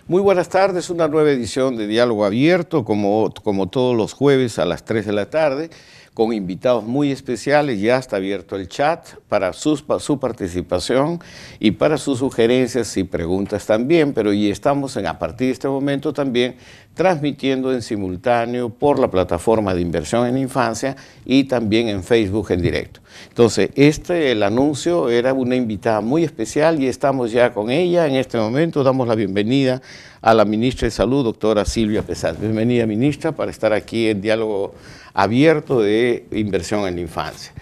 Muy buenas tardes, una nueva edición de Diálogo Abierto, como todos los jueves a las 3 de la tarde, con invitados muy especiales. Ya está abierto el chat para su participación y para sus sugerencias y preguntas también, pero ya estamos a partir de este momento también transmitiendo en simultáneo por la plataforma de inversión en infancia y también en Facebook en directo. Entonces, el anuncio era una invitada muy especial y estamos ya con ella. En este momento damos la bienvenida a la ministra de Salud, doctora Silvia Pesat. Bienvenida, ministra, para estar aquí en Diálogo Abierto de Inversión en la Infancia.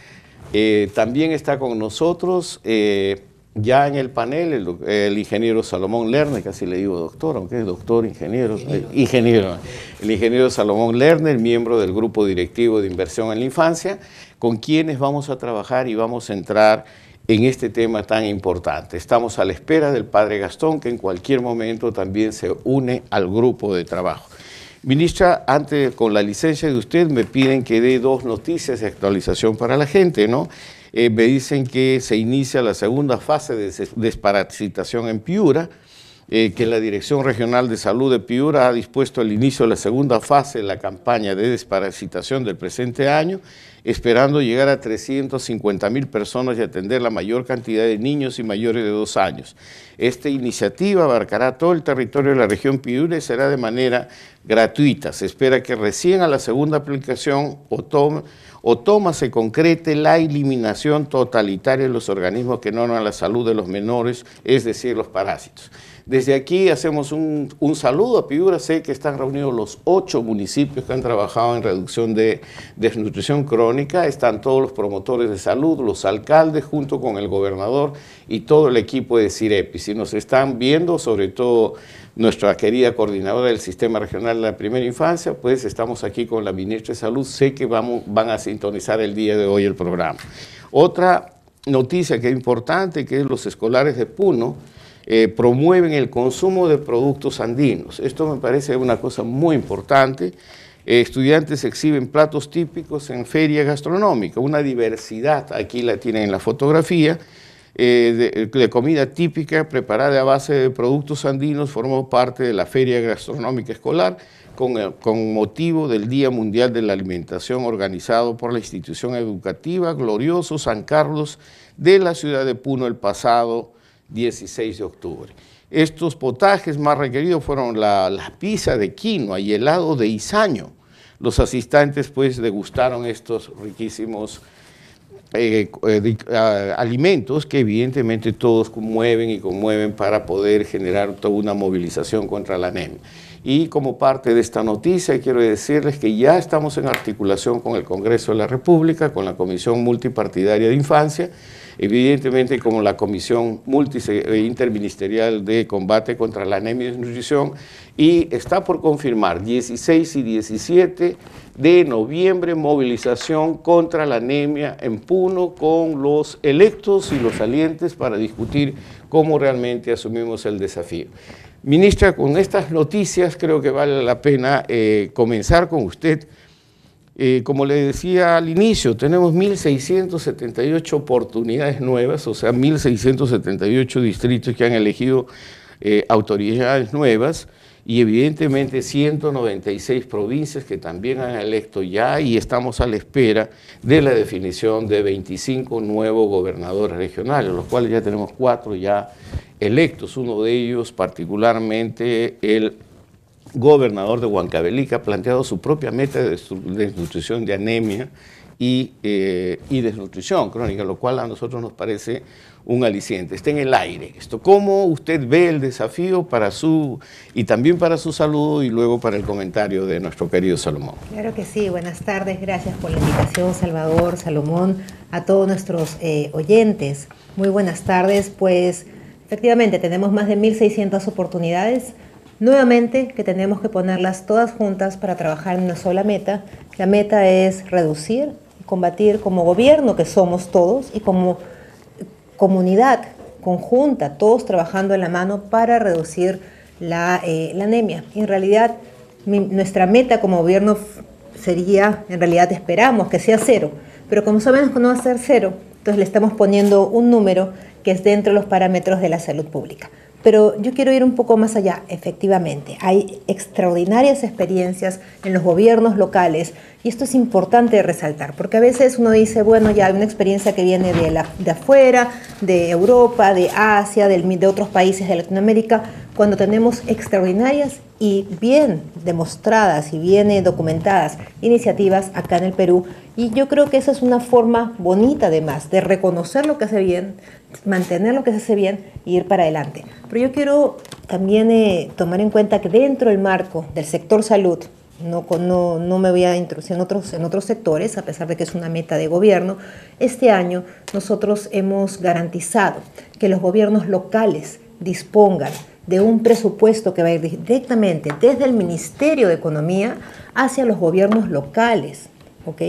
También está con nosotros ya en el panel el ingeniero Salomón Lerner, casi le digo doctor, aunque es doctor, ingeniero. El ingeniero Salomón Lerner, miembro del Grupo Directivo de Inversión en la Infancia, con quienes vamos a trabajar y vamos a entrar en este tema tan importante. Estamos a la espera del padre Gastón, que en cualquier momento también se une al grupo de trabajo. Ministra, antes, con la licencia de usted, me piden que dé dos noticias de actualización para la gente, ¿no? Me dicen que se inicia la segunda fase de desparasitación en Piura, que la Dirección Regional de Salud de Piura ha dispuesto el inicio de la segunda fase de la campaña de desparasitación del presente año, esperando llegar a 350.000 personas y atender la mayor cantidad de niños y mayores de 2 años. Esta iniciativa abarcará todo el territorio de la región Piura y será de manera gratuita. Se espera que recién a la segunda aplicación se concrete la eliminación totalitaria de los organismos que no dan la salud de los menores, es decir, los parásitos. Desde aquí hacemos un saludo a Piura. Sé que están reunidos los 8 municipios que han trabajado en reducción de desnutrición crónica. Están todos los promotores de salud, los alcaldes, junto con el gobernador y todo el equipo de CIREPI. Si nos están viendo, sobre todo nuestra querida coordinadora del Sistema Regional de la Primera Infancia, pues estamos aquí con la ministra de Salud. Sé que van a sintonizar el día de hoy el programa. Otra noticia que es importante, que es los escolares de Puno, promueven el consumo de productos andinos. Esto me parece una cosa muy importante. Estudiantes exhiben platos típicos en feria gastronómica, una diversidad, aquí la tienen en la fotografía, de comida típica preparada a base de productos andinos. Formó parte de la feria gastronómica escolar con motivo del Día Mundial de la Alimentación, organizado por la institución educativa Glorioso San Carlos de la ciudad de Puno el pasado 16 de octubre. Estos potajes más requeridos fueron la pizza de quinoa y helado de izaño. Los asistentes pues degustaron estos riquísimos alimentos que evidentemente todos conmueven para poder generar toda una movilización contra la anemia. Y como parte de esta noticia quiero decirles que ya estamos en articulación con el Congreso de la República, con la Comisión Multipartidaria de Infancia, evidentemente como la Comisión Interministerial de Combate contra la Anemia y Desnutrición, y está por confirmar 16 y 17 de noviembre movilización contra la anemia en Puno con los electos y los salientes para discutir cómo realmente asumimos el desafío. Ministra, con estas noticias creo que vale la pena comenzar con usted. Como le decía al inicio, tenemos 1.678 oportunidades nuevas, o sea, 1.678 distritos que han elegido autoridades nuevas y evidentemente 196 provincias que también han electo ya, y estamos a la espera de la definición de 25 nuevos gobernadores regionales, los cuales ya tenemos 4 ya electos. Uno de ellos particularmente el gobernador de Huancavelica ha planteado su propia meta de desnutrición, de anemia y desnutrición crónica, lo cual a nosotros nos parece un aliciente. Está en el aire esto. ¿Cómo usted ve el desafío y también para su salud, y luego para el comentario de nuestro querido Salomón? Claro que sí, buenas tardes, gracias por la invitación, Salvador, Salomón, a todos nuestros oyentes. Muy buenas tardes. Pues efectivamente tenemos más de 1.600 oportunidades. Nuevamente que tenemos que ponerlas todas juntas para trabajar en una sola meta. La meta es reducir y combatir como gobierno, que somos todos, y como comunidad conjunta, todos trabajando en la mano para reducir la anemia. Y en realidad nuestra meta como gobierno sería, en realidad esperamos que sea 0, pero como sabemos que no va a ser 0, entonces le estamos poniendo un número que es dentro de los parámetros de la salud pública. Pero yo quiero ir un poco más allá. Efectivamente, hay extraordinarias experiencias en los gobiernos locales y esto es importante resaltar, porque a veces uno dice, bueno, ya hay una experiencia que viene de afuera, de Europa, de Asia, de otros países de Latinoamérica, cuando tenemos extraordinarias y bien demostradas y bien documentadas iniciativas acá en el Perú. Y yo creo que esa es una forma bonita, además, de reconocer lo que hace bien, mantener lo que se hace bien y ir para adelante. Pero yo quiero también tomar en cuenta que dentro del marco del sector salud, no me voy a introducir en otros sectores, a pesar de que es una meta de gobierno, este año nosotros hemos garantizado que los gobiernos locales dispongan de un presupuesto que va a ir directamente desde el Ministerio de Economía hacia los gobiernos locales, ¿ok?,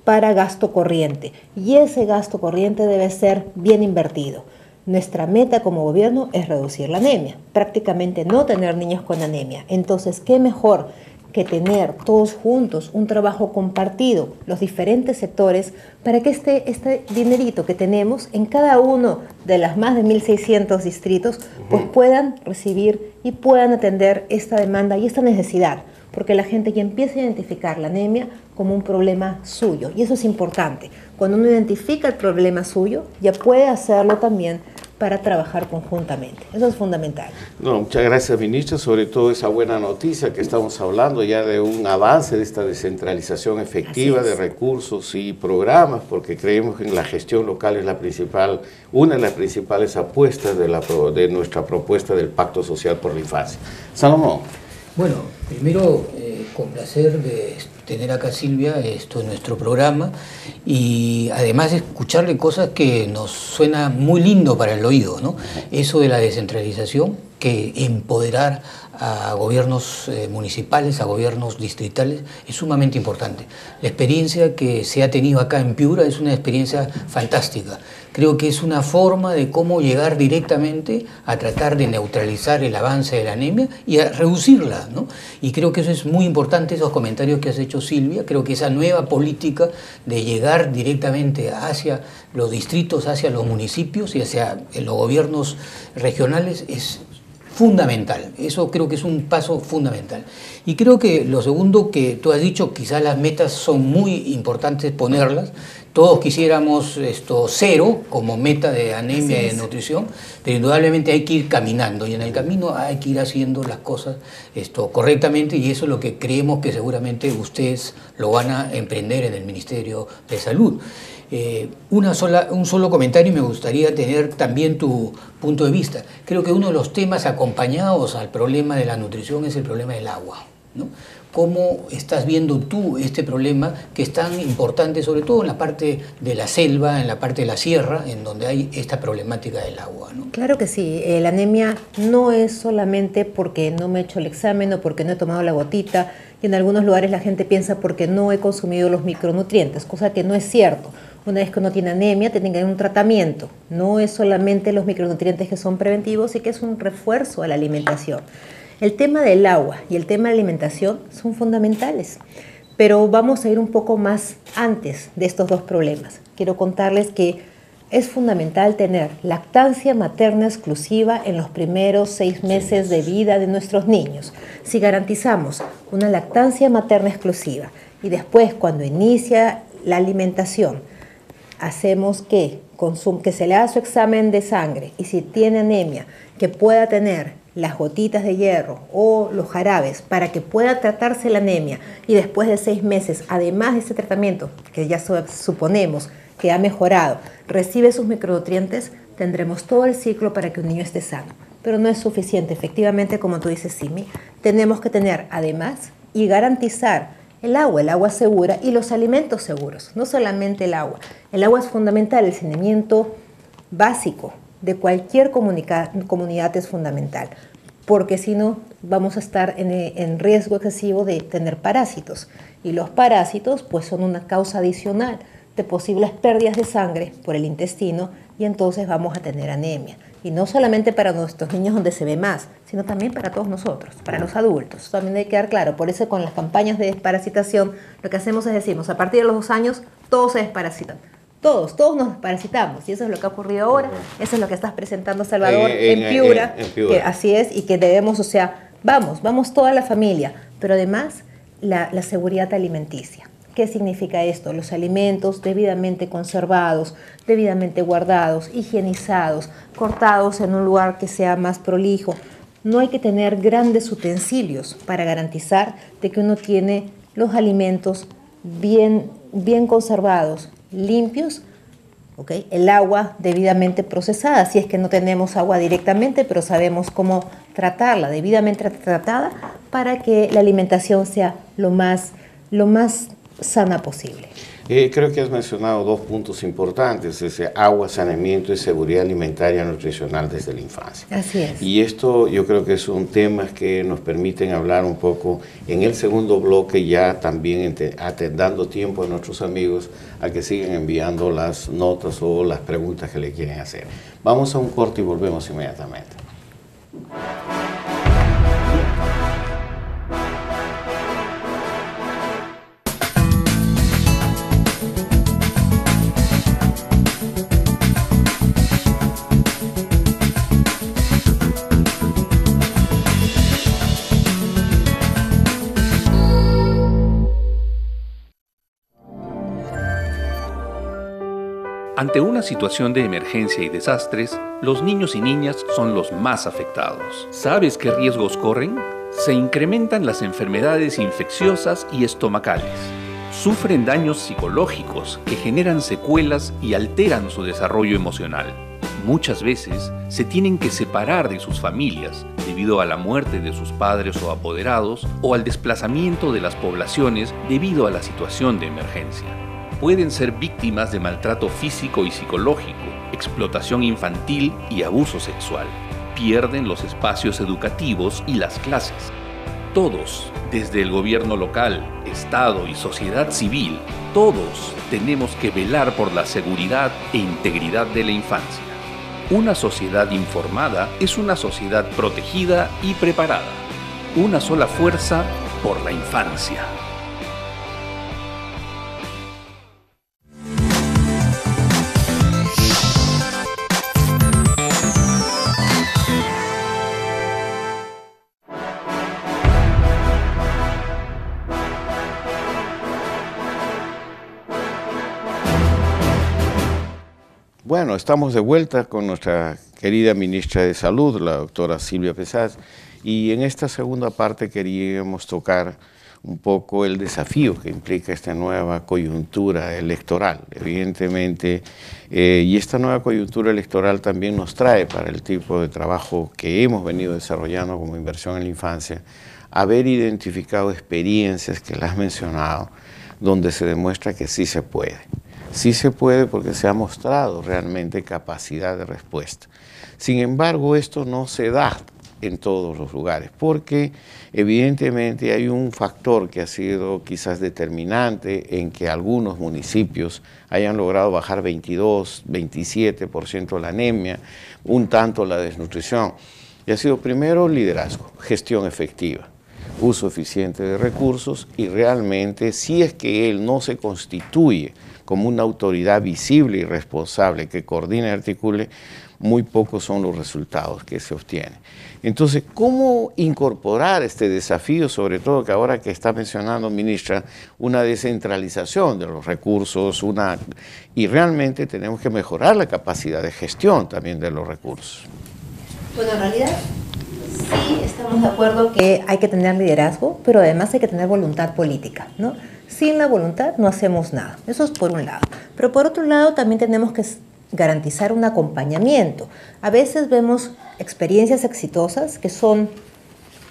para gasto corriente. Y ese gasto corriente debe ser bien invertido. Nuestra meta como gobierno es reducir la anemia, prácticamente no tener niños con anemia. Entonces, ¿qué mejor que tener todos juntos un trabajo compartido, los diferentes sectores, para que este dinerito que tenemos en cada uno de las más de 1.600 distritos, pues puedan recibir y puedan atender esta demanda y esta necesidad? Porque la gente ya empieza a identificar la anemia como un problema suyo, y eso es importante. Cuando uno identifica el problema suyo, ya puede hacerlo también para trabajar conjuntamente. Eso es fundamental. No, muchas gracias, ministra, sobre todo esa buena noticia que estamos hablando ya de un avance de esta descentralización efectiva de recursos y programas, porque creemos que en la gestión local es una de las principales apuestas de nuestra propuesta del Pacto Social por la Infancia. Salomón. Bueno, primero, con placer de tener acá a Silvia, esto es nuestro programa, y además escucharle cosas que nos suena muy lindo para el oído, ¿no? Eso de la descentralización, que empoderar a gobiernos municipales, a gobiernos distritales, es sumamente importante. La experiencia que se ha tenido acá en Piura es una experiencia fantástica. Creo que es una forma de cómo llegar directamente a tratar de neutralizar el avance de la anemia y a reducirla, ¿no? Y creo que eso es muy importante, esos comentarios que has hecho, Silvia. Creo que esa nueva política de llegar directamente hacia los distritos, hacia los municipios y hacia los gobiernos regionales es fundamental. Eso creo que es un paso fundamental. Y creo que lo segundo que tú has dicho, quizás las metas son muy importantes ponerlas. Todos quisiéramos cero como meta de anemia y de nutrición, pero indudablemente hay que ir caminando, y en el camino hay que ir haciendo las cosas correctamente, y eso es lo que creemos que seguramente ustedes lo van a emprender en el Ministerio de Salud. Un solo comentario, y me gustaría tener también tu punto de vista. Creo que uno de los temas acompañados al problema de la nutrición es el problema del agua, ¿no? ¿Cómo estás viendo tú este problema que es tan importante, sobre todo en la parte de la selva, en la parte de la sierra, en donde hay esta problemática del agua, ¿no? Claro que sí. La anemia no es solamente porque no me he hecho el examen o porque no he tomado la gotita, y en algunos lugares la gente piensa porque no he consumido los micronutrientes, cosa que no es cierto. Una vez que uno tiene anemia, tiene que tener un tratamiento. No es solamente los micronutrientes que son preventivos y que es un refuerzo a la alimentación. El tema del agua y el tema de la alimentación son fundamentales, pero vamos a ir un poco más antes de estos dos problemas. Quiero contarles que es fundamental tener lactancia materna exclusiva en los primeros 6 meses de vida de nuestros niños. Si garantizamos una lactancia materna exclusiva y después, cuando inicia la alimentación, hacemos que se le haga su examen de sangre, y si tiene anemia, que pueda tener las gotitas de hierro o los jarabes para que pueda tratarse la anemia, y después de 6 meses, además de ese tratamiento, que ya suponemos que ha mejorado, recibe sus micronutrientes, tendremos todo el ciclo para que un niño esté sano. Pero no es suficiente, efectivamente, como tú dices, Simi, tenemos que tener además y garantizar el agua segura y los alimentos seguros, no solamente el agua. El agua es fundamental, el saneamiento básico de cualquier comunidad es fundamental, porque si no vamos a estar en riesgo excesivo de tener parásitos, y los parásitos pues son una causa adicional de posibles pérdidas de sangre por el intestino, y entonces vamos a tener anemia. Y no solamente para nuestros niños donde se ve más, sino también para todos nosotros, para los adultos. También hay que quedar claro. Por eso con las campañas de desparasitación lo que hacemos es decimos, a partir de los 2 años todos se desparasitan. Todos nos parasitamos, y eso es lo que ha ocurrido ahora, eso es lo que estás presentando, Salvador, en Piura, que así es, y que debemos, o sea, vamos toda la familia, pero además la seguridad alimenticia. ¿Qué significa esto? Los alimentos debidamente conservados, debidamente guardados, higienizados, cortados en un lugar que sea más prolijo. No hay que tener grandes utensilios para garantizar de que uno tiene los alimentos bien conservados, limpios, ¿okay? El agua debidamente procesada, si es que no tenemos agua directamente, pero sabemos cómo tratarla, debidamente tratada, para que la alimentación sea lo más sana posible. Creo que has mencionado dos puntos importantes, ese agua, saneamiento y seguridad alimentaria nutricional desde la infancia. Así es. Y esto yo creo que son temas que nos permiten hablar un poco en el segundo bloque, ya también dando tiempo a nuestros amigos a que sigan enviando las notas o las preguntas que le quieren hacer. Vamos a un corte y volvemos inmediatamente. Ante una situación de emergencia y desastres, los niños y niñas son los más afectados. ¿Sabes qué riesgos corren? Se incrementan las enfermedades infecciosas y estomacales. Sufren daños psicológicos que generan secuelas y alteran su desarrollo emocional. Muchas veces se tienen que separar de sus familias debido a la muerte de sus padres o apoderados o al desplazamiento de las poblaciones debido a la situación de emergencia. Pueden ser víctimas de maltrato físico y psicológico, explotación infantil y abuso sexual. Pierden los espacios educativos y las clases. Todos, desde el gobierno local, Estado y sociedad civil, todos tenemos que velar por la seguridad e integridad de la infancia. Una sociedad informada es una sociedad protegida y preparada. Una sola fuerza por la infancia. Bueno, estamos de vuelta con nuestra querida ministra de Salud, la doctora Silvia Pesaz, y en esta segunda parte queríamos tocar un poco el desafío que implica esta nueva coyuntura electoral, evidentemente, y esta nueva coyuntura electoral también nos trae, para el tipo de trabajo que hemos venido desarrollando como inversión en la infancia, haber identificado experiencias que las has mencionado, donde se demuestra que sí se puede. Sí se puede porque se ha mostrado realmente capacidad de respuesta. Sin embargo, esto no se da en todos los lugares, porque evidentemente hay un factor que ha sido quizás determinante en que algunos municipios hayan logrado bajar 22, 27% la anemia, un tanto la desnutrición. Y ha sido primero liderazgo, gestión efectiva, uso eficiente de recursos, y realmente si es que él no se constituye como una autoridad visible y responsable que coordine y articule, muy pocos son los resultados que se obtienen. Entonces, ¿cómo incorporar este desafío, sobre todo que ahora que está mencionando, ministra, una descentralización de los recursos, y realmente tenemos que mejorar la capacidad de gestión también de los recursos? Bueno, en realidad sí estamos de acuerdo que hay que tener liderazgo, pero además hay que tener voluntad política, ¿no? Sin la voluntad no hacemos nada, eso es por un lado. Pero por otro lado también tenemos que garantizar un acompañamiento. A veces vemos experiencias exitosas que son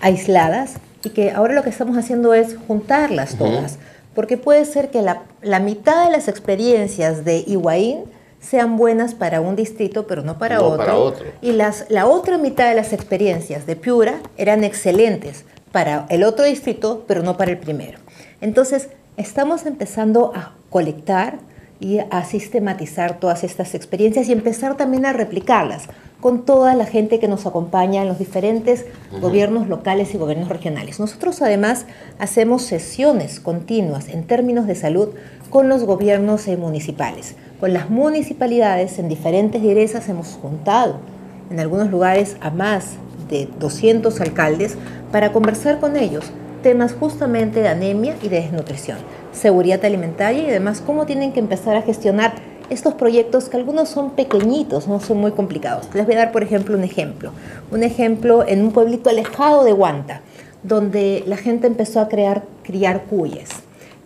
aisladas y que ahora lo que estamos haciendo es juntarlas todas, porque puede ser que la mitad de las experiencias de Higuaín sean buenas para un distrito, pero no para otro. Y la otra mitad de las experiencias de Piura eran excelentes para el otro distrito, pero no para el primero. Entonces, estamos empezando a colectar y a sistematizar todas estas experiencias y empezar también a replicarlas con toda la gente que nos acompaña en los diferentes gobiernos locales y gobiernos regionales. Nosotros además hacemos sesiones continuas en términos de salud con los gobiernos municipales Con las municipalidades en diferentes direzas hemos juntado en algunos lugares a más de 200 alcaldes para conversar con ellos temas justamente de anemia y de desnutrición, seguridad alimentaria y además cómo tienen que empezar a gestionar estos proyectos que algunos son pequeñitos, no son muy complicados. Les voy a dar, por ejemplo, un ejemplo en un pueblito alejado de Huanta, donde la gente empezó a criar cuyes.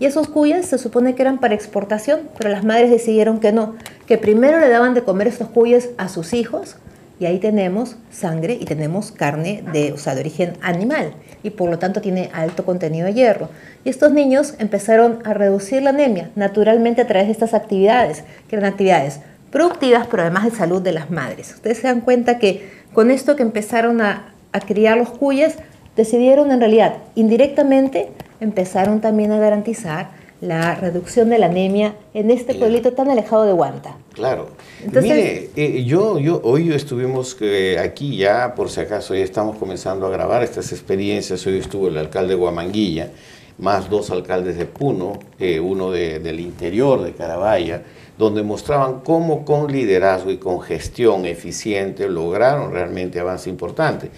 Y esos cuyes se supone que eran para exportación, pero las madres decidieron que no, que primero le daban de comer estos cuyes a sus hijos, y ahí tenemos sangre y tenemos carne de origen animal, y por lo tanto tiene alto contenido de hierro. Y estos niños empezaron a reducir la anemia naturalmente a través de estas actividades, que eran actividades productivas, pero además de salud de las madres. Ustedes se dan cuenta que con esto que empezaron a criar los cuyes, decidieron en realidad, indirectamente, empezaron también a garantizar la reducción de la anemia en este pueblito tan alejado de Huanta. Claro. Entonces, mire, hoy estuvimos aquí ya, por si acaso, ya estamos comenzando a grabar estas experiencias. Hoy estuvo el alcalde de Huamanguilla, más 2 alcaldes de Puno, uno del interior de Carabaya, donde mostraban cómo con liderazgo y con gestión eficiente lograron realmente avance importante.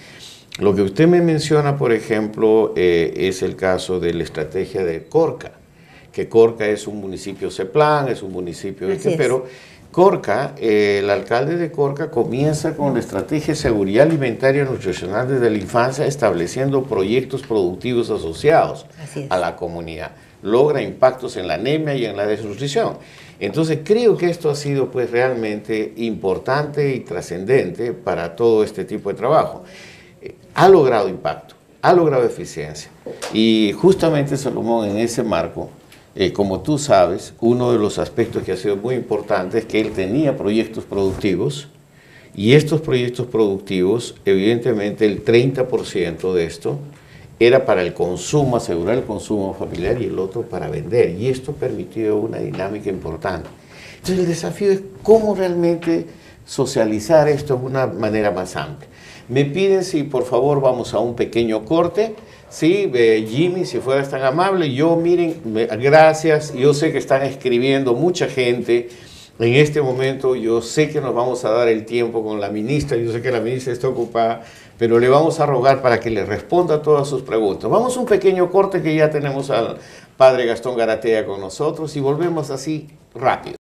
Lo que usted me menciona, por ejemplo, es el caso de la estrategia de Corca, que Corca es un municipio CEPLAN, es un municipio, pero Corca, el alcalde de Corca comienza con la estrategia de seguridad alimentaria y nutricional desde la infancia, estableciendo proyectos productivos asociados a la comunidad. Logra impactos en la anemia y en la desnutrición. Entonces creo que esto ha sido pues realmente importante y trascendente para todo este tipo de trabajo. Ha logrado impacto, ha logrado eficiencia. Y justamente, Salomón, en ese marco, como tú sabes, uno de los aspectos que ha sido muy importante es que él tenía proyectos productivos, y estos proyectos productivos, evidentemente el 30% de esto era para el consumo, asegurar el consumo familiar, y el otro para vender, y esto permitió una dinámica importante. Entonces el desafío es cómo realmente socializar esto de una manera más amplia. Me piden si por favor vamos a un pequeño corte. Sí, Jimmy, si fueras tan amable. Miren, gracias. Yo sé que están escribiendo mucha gente en este momento. Yo sé que nos vamos a dar el tiempo con la ministra. Yo sé que la ministra está ocupada, pero le vamos a rogar para que le responda a todas sus preguntas. Vamos a un pequeño corte, que ya tenemos al padre Gastón Garatea con nosotros, y volvemos así rápido.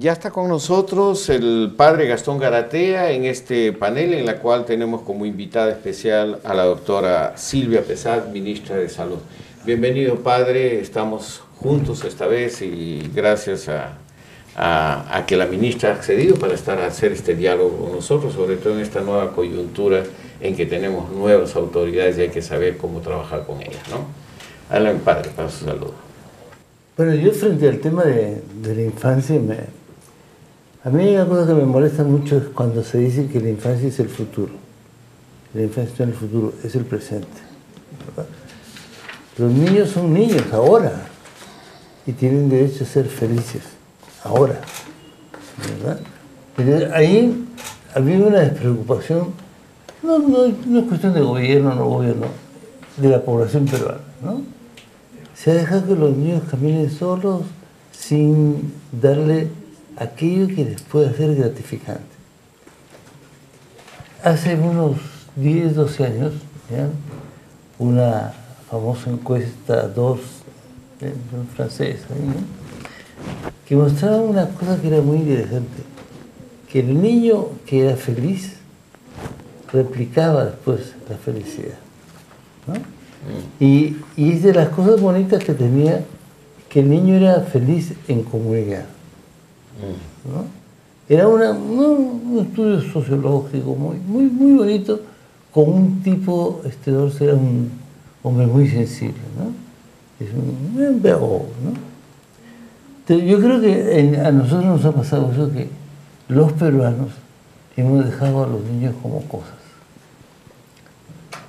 Ya está con nosotros el padre Gastón Garatea en este panel en la cual tenemos como invitada especial a la doctora Silvia Pesat, ministra de Salud. Bienvenido, padre, estamos juntos esta vez y gracias a que la ministra ha accedido para hacer este diálogo con nosotros, sobre todo en esta nueva coyuntura en que tenemos nuevas autoridades y hay que saber cómo trabajar con ellas, ¿no? Adelante, padre, para su saludo. Bueno, yo frente al tema de la infancia, a mí hay una cosa que me molesta mucho es cuando se dice que la infancia es el futuro. La infancia está en el futuro, es el presente, ¿verdad? Los niños son niños ahora y tienen derecho a ser felices ahora, ¿verdad? Pero ahí había una despreocupación, no es cuestión de gobierno, no gobierno, de la población peruana, ¿no? Se ha dejado que los niños caminen solos sin darle aquello que les pueda ser gratificante. Hace unos 10, 12 años, ¿ya?, una famosa encuesta francesa, ¿no?, que mostraba una cosa que era muy interesante, que el niño que era feliz replicaba después la felicidad, ¿no? Y es de las cosas bonitas que tenía, que el niño era feliz en comunidad, ¿no? Era un estudio sociológico muy bonito, con un tipo, Dorce era un hombre muy sensible, ¿no? Es un pedagogo, ¿no? Entonces, yo creo que a nosotros nos ha pasado eso, que los peruanos hemos dejado a los niños como cosas.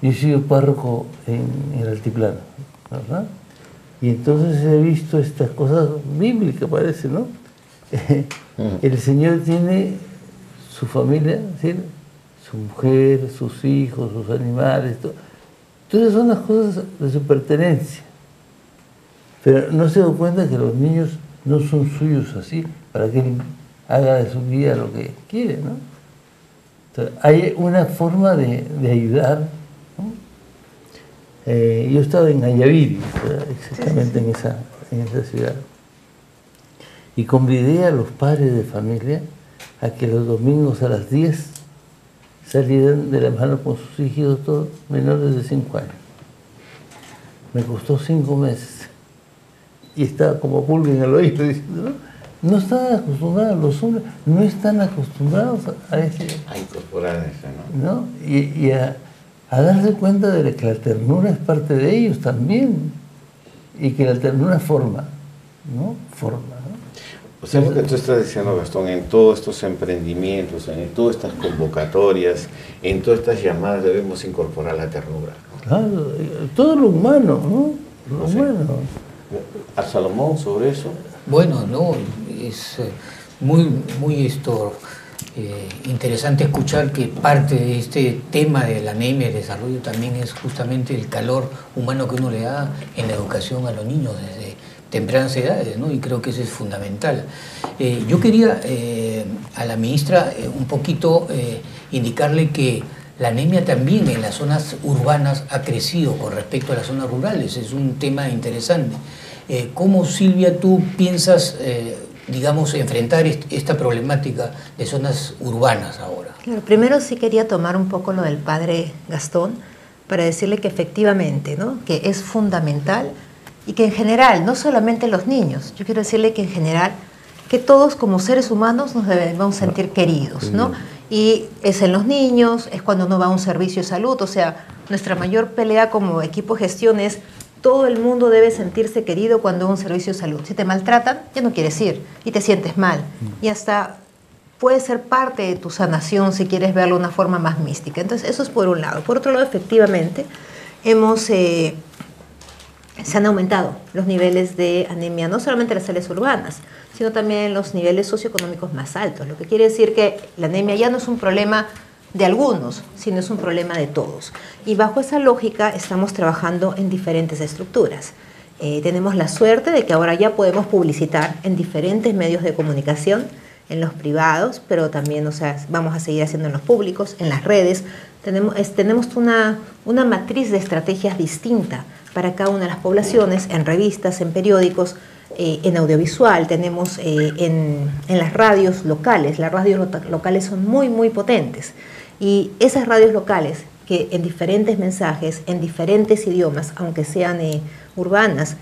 Yo he sido párroco en el Altiplano, ¿verdad? Y entonces he visto estas cosas bíblicas, parece, ¿no? El Señor tiene su familia, ¿sí?, su mujer, sus hijos, sus animales, todo. Entonces son las cosas de su pertenencia. Pero no se da cuenta que los niños no son suyos así, para que él haga de su vida lo que quiere, ¿no? Entonces, hay una forma de ayudar, ¿no? Yo estaba en Ayaviri, exactamente en esa ciudad, y convidé a los padres de familia a que los domingos a las 10 salieran de la mano con sus hijos, todos menores de 5 años. Me costó 5 meses. Y estaba como pulga en el oído diciendo, no estaban acostumbrados, los hombres no están acostumbrados a incorporar eso, ¿no? Y a darse cuenta de que la ternura es parte de ellos también, y que la ternura forma, ¿no? O sea, lo que tú estás diciendo, Gastón, en todos estos emprendimientos, en todas estas convocatorias, en todas estas llamadas debemos incorporar la ternura, ¿no? Claro, todo lo humano, ¿no? Lo humano. ¿A Salomón sobre eso? Bueno, no, es muy interesante escuchar que parte de este tema de la anemia y el desarrollo también es justamente el calor humano que uno le da en la educación a los niños desde tempranas edades, ¿no? Y creo que eso es fundamental. Yo quería a la ministra un poquito indicarle que la anemia también en las zonas urbanas ha crecido con respecto a las zonas rurales. Es un tema interesante. ¿Cómo, Silvia, tú piensas, digamos, enfrentar esta problemática de zonas urbanas ahora? Claro, primero sí quería tomar un poco lo del padre Gastón para decirle que efectivamente, ¿no?, que es fundamental y que en general, no solamente los niños, yo quiero decirle que en general, que todos como seres humanos nos debemos sentir queridos, ¿no? Y es en los niños, es cuando uno va a un servicio de salud, o sea, nuestra mayor pelea como equipo de gestión es todo el mundo debe sentirse querido cuando va a un servicio de salud. Si te maltratan, ya no quieres ir y te sientes mal. Y hasta puede ser parte de tu sanación si quieres verlo de una forma más mística. Entonces, eso es por un lado. Por otro lado, efectivamente, se han aumentado los niveles de anemia, no solamente en las áreas urbanas, sino también en los niveles socioeconómicos más altos, lo que quiere decir que la anemia ya no es un problema de algunos, sino es un problema de todos. Y bajo esa lógica estamos trabajando en diferentes estructuras. Tenemos la suerte de que ahora ya podemos publicitar en diferentes medios de comunicación, en los privados, pero también, o sea, vamos a seguir haciendo en los públicos, en las redes. Tenemos una matriz de estrategias distinta para cada una de las poblaciones, en revistas, en periódicos, en audiovisual, tenemos en las radios locales. Las radios locales son muy, muy potentes. Y esas radios locales que en diferentes mensajes, en diferentes idiomas, aunque sean urbanas,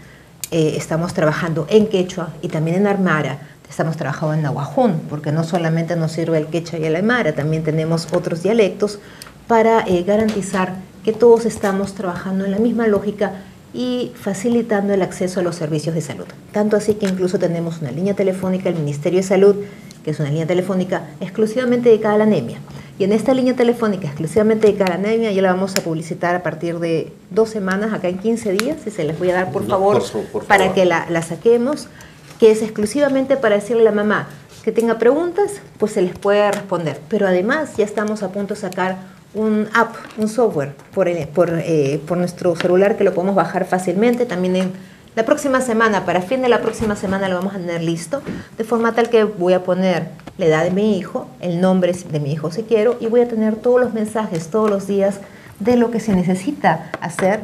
estamos trabajando en quechua y también en aymara, estamos trabajando en nahuajún, porque no solamente nos sirve el quechua y el aymara, también tenemos otros dialectos para garantizar que todos estamos trabajando en la misma lógica y facilitando el acceso a los servicios de salud. Tanto así que incluso tenemos una línea telefónica del Ministerio de Salud, que es una línea telefónica exclusivamente dedicada a la anemia. Y en esta línea telefónica exclusivamente dedicada a la anemia ya la vamos a publicitar a partir de 2 semanas, acá en 15 días, y se les voy a dar por favor, para que la saquemos, que es exclusivamente para decirle a la mamá que tenga preguntas, pues se les puede responder. Pero además ya estamos a punto de sacar un app, un software por nuestro celular que lo podemos bajar fácilmente. También en la próxima semana, para fin de la próxima semana lo vamos a tener listo, de forma tal que voy a poner la edad de mi hijo, el nombre de mi hijo si quiero, y voy a tener todos los mensajes todos los días de lo que se necesita hacer,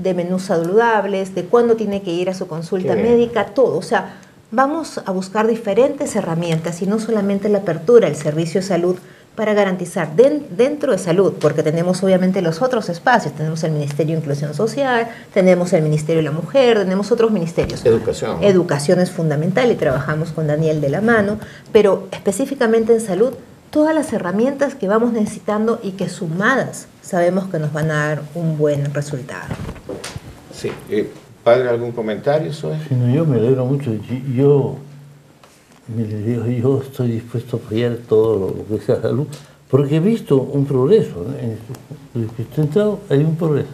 de menús saludables, de cuándo tiene que ir a su consulta médica, todo. O sea, vamos a buscar diferentes herramientas y no solamente la apertura del servicio de salud para garantizar dentro de salud, porque tenemos obviamente los otros espacios, tenemos el Ministerio de Inclusión Social, tenemos el Ministerio de la Mujer, tenemos otros ministerios. Educación. Educación es fundamental y trabajamos con Daniel de la mano, pero específicamente en salud, todas las herramientas que vamos necesitando y que sumadas sabemos que nos van a dar un buen resultado. Sí. Padre, ¿algún comentario sobre? Sí, no, yo me alegro mucho. Yo estoy dispuesto a apoyar todo lo que sea salud, porque he visto un progreso, ¿no? En el que estoy entrado hay un progreso,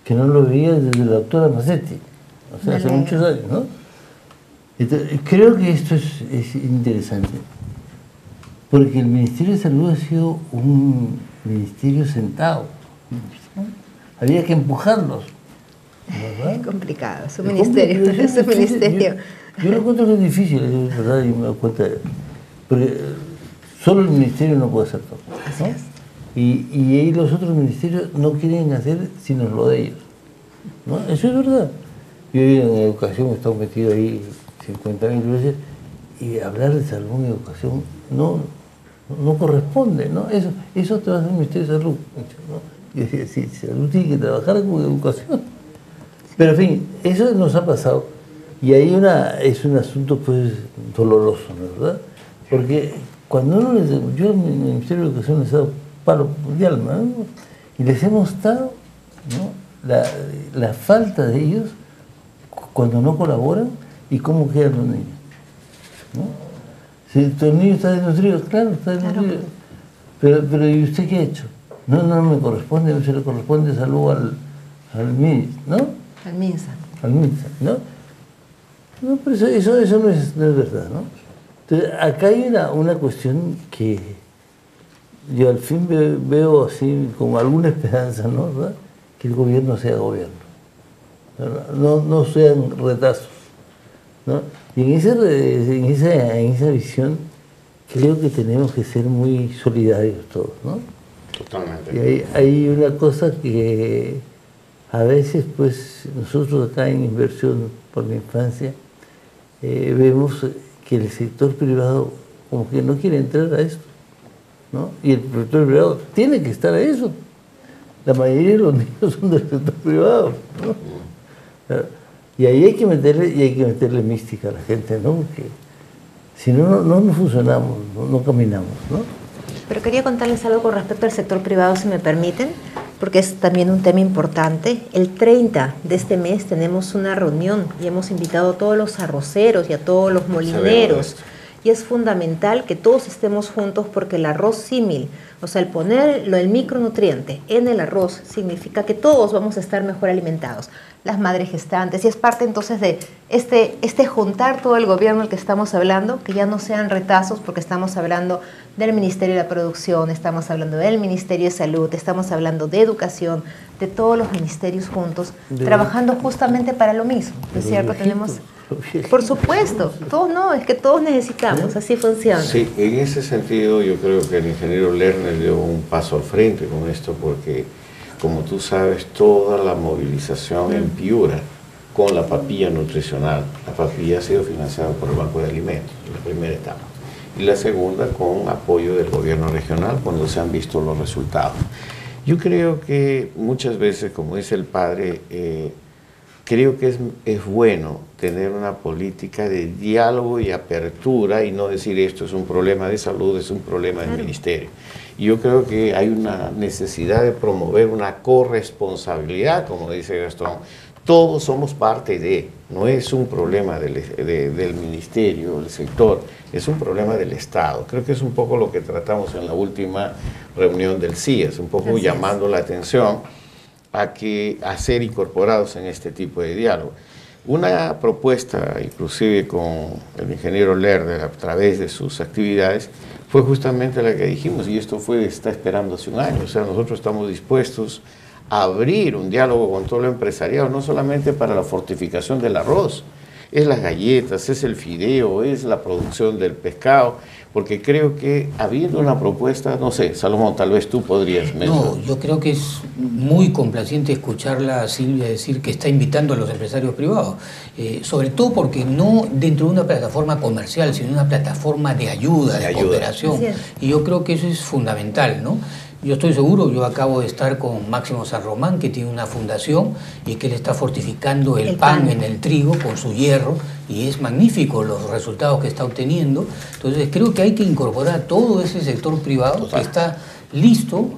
que no lo veía desde la doctora Massetti, o sea, hace muchos años, ¿no? Entonces, creo que esto es interesante, porque el Ministerio de Salud ha sido un ministerio sentado, ¿no? Había que empujarlos, ¿verdad? Es complicado, es un ministerio, es un ministerio. Yo lo encuentro que es difícil, es verdad, y me doy cuenta, porque solo el ministerio no puede hacer todo, ¿no? Así es. Y ahí los otros ministerios no quieren hacer sino lo de ellos, ¿no? Eso es verdad. Yo en educación he estado metido ahí 50.000 veces y hablar de salud en educación no corresponde, ¿no? Eso te va a hacer el Ministerio de Salud, ¿no? Yo decía, sí, salud tiene que trabajar con educación. Pero en fin, eso nos ha pasado. Y ahí es un asunto pues doloroso, ¿no? ¿Verdad? Porque cuando yo en el Ministerio de Educación les he dado palo de alma, ¿no? Y les he mostrado, ¿no? la falta de ellos cuando no colaboran y cómo quedan los niños, ¿no? Si tu niño está desnutrido, claro, está desnutrido. Pero ¿y usted qué ha hecho? No me corresponde, no se le corresponde salud al MINSA, ¿no? Al MINSA. Al MINSA, ¿no? No, pero eso no es verdad, ¿no? Entonces, acá hay una cuestión que yo al fin veo así con alguna esperanza, ¿no? ¿Verdad? Que el gobierno sea gobierno, no sean retazos, ¿no? Y en esa visión creo que tenemos que ser muy solidarios todos, ¿no? Totalmente. Y hay una cosa que a veces, pues, nosotros acá en Inversión por la Infancia vemos que el sector privado como que no quiere entrar a esto, ¿no? Y el sector privado tiene que estar a eso. La mayoría de los niños son del sector privado, ¿no? Y ahí hay que meterle mística a la gente, ¿no? Porque si no funcionamos, no caminamos, ¿no? Pero quería contarles algo con respecto al sector privado, si me permiten, porque es también un tema importante. El 30 de este mes tenemos una reunión y hemos invitado a todos los arroceros y a todos los molineros. Y es fundamental que todos estemos juntos porque el arroz símil, o sea, el poner el micronutriente en el arroz significa que todos vamos a estar mejor alimentados. Las madres gestantes, y es parte entonces de este juntar todo el gobierno del que estamos hablando, que ya no sean retazos, porque estamos hablando del Ministerio de la Producción, estamos hablando del Ministerio de Salud, estamos hablando de Educación, de todos los ministerios juntos, trabajando justamente para lo mismo, ¿no es cierto? Tenemos, por supuesto, es que todos necesitamos, así funciona. Sí, en ese sentido yo creo que el ingeniero Lerner dio un paso al frente con esto, porque como tú sabes, toda la movilización en Piura con la papilla nutricional. La papilla ha sido financiada por el Banco de Alimentos, la primera etapa. Y la segunda con apoyo del gobierno regional cuando se han visto los resultados. Yo creo que muchas veces, como dice el padre, creo que es bueno tener una política de diálogo y apertura y no decir esto es un problema de salud, es un problema del ministerio. Y yo creo que hay una necesidad de promover una corresponsabilidad, como dice Gastón. Todos somos parte de, no es un problema del ministerio, del sector, es un problema del Estado. Creo que es un poco lo que tratamos en la última reunión del CIES, un poco llamando la atención a ser incorporados en este tipo de diálogo. Una propuesta, inclusive con el ingeniero Lerner, a través de sus actividades, fue justamente la que dijimos, y esto está esperando hace un año. O sea, nosotros estamos dispuestos a abrir un diálogo con todo lo empresariado, no solamente para la fortificación del arroz, es las galletas, es el fideo, es la producción del pescado, porque creo que habiendo una propuesta, no sé, Salomón, tal vez tú podrías mencionar. No, yo creo que es muy complaciente escucharla a Silvia decir que está invitando a los empresarios privados, sobre todo porque no dentro de una plataforma comercial, sino una plataforma de ayuda, de cooperación, y yo creo que eso es fundamental, ¿no? Yo estoy seguro, yo acabo de estar con Máximo San Román, que tiene una fundación y que él está fortificando el pan en el trigo con su hierro, y es magnífico los resultados que está obteniendo. Entonces creo que hay que incorporar a todo ese sector privado que está listo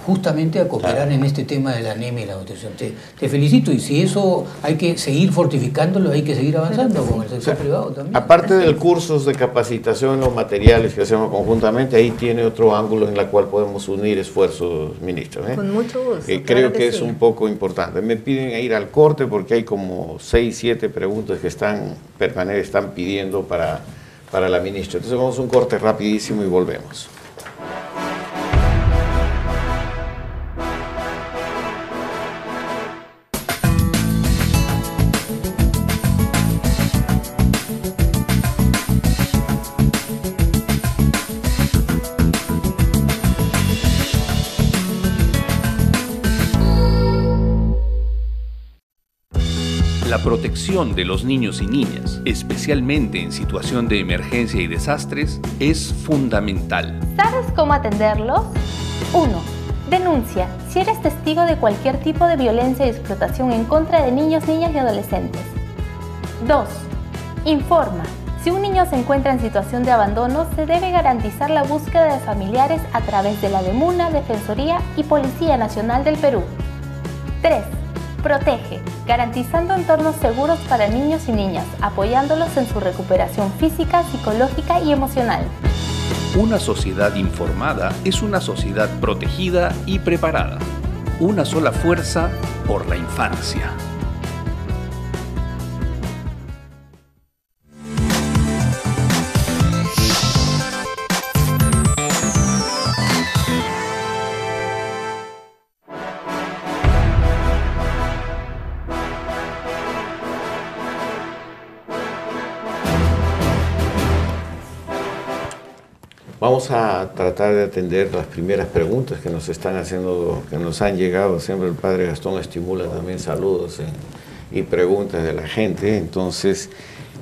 justamente a cooperar en este tema de la anemia y la nutrición. Te felicito, y si eso hay que seguir fortificándolo, hay que seguir avanzando con el sector privado también. Aparte del cursos de capacitación en los materiales que hacemos conjuntamente, ahí tiene otro ángulo en el cual podemos unir esfuerzos, ministro. Con mucho gusto. Creo que es un poco importante. Me piden ir al corte porque hay como 6, 7 preguntas que están pidiendo para la ministra. Entonces vamos a un corte rapidísimo y volvemos. La protección de los niños y niñas, especialmente en situación de emergencia y desastres, es fundamental. ¿Sabes cómo atenderlos? 1. Denuncia si eres testigo de cualquier tipo de violencia y explotación en contra de niños, niñas y adolescentes. 2. Informa. Si un niño se encuentra en situación de abandono, se debe garantizar la búsqueda de familiares a través de la DEMUNA, Defensoría y Policía Nacional del Perú. 3. Protege, garantizando entornos seguros para niños y niñas, apoyándolos en su recuperación física, psicológica y emocional. Una sociedad informada es una sociedad protegida y preparada. Una sola fuerza por la infancia. Vamos a tratar de atender las primeras preguntas que nos están haciendo, que nos han llegado. Siempre el padre Gastón estimula también saludos y preguntas de la gente. Entonces,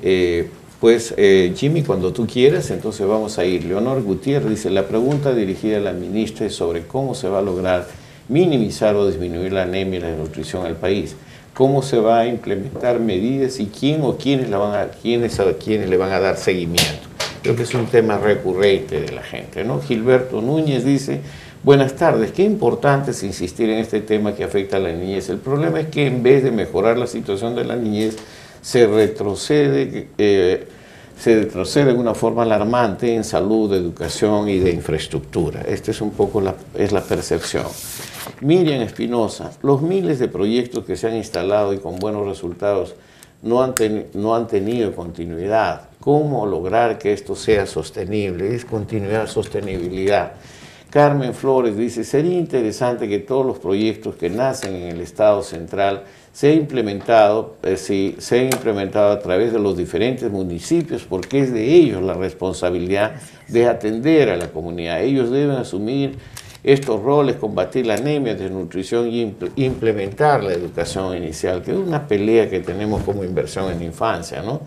Jimmy, cuando tú quieras, entonces vamos a ir. Leonor Gutiérrez dice, la pregunta dirigida a la ministra es sobre cómo se va a lograr minimizar o disminuir la anemia y la desnutrición en el país. ¿Cómo se va a implementar medidas y quién o quiénes le van a dar seguimiento? Creo que es un tema recurrente de la gente, ¿no? Gilberto Núñez dice, buenas tardes, qué importante es insistir en este tema que afecta a la niñez. El problema es que en vez de mejorar la situación de la niñez, se retrocede de una forma alarmante en salud, educación y de infraestructura. Esta es un poco la percepción. Miriam Espinosa, los miles de proyectos que se han instalado y con buenos resultados no han tenido continuidad. ¿Cómo lograr que esto sea sostenible? Es continuidad, sostenibilidad. Carmen Flores dice, sería interesante que todos los proyectos que nacen en el Estado central sean implementados a través de los diferentes municipios, porque es de ellos la responsabilidad de atender a la comunidad. Ellos deben asumir estos roles, combatir la anemia, desnutrición y implementar la educación inicial, que es una pelea que tenemos como inversión en la infancia, ¿no?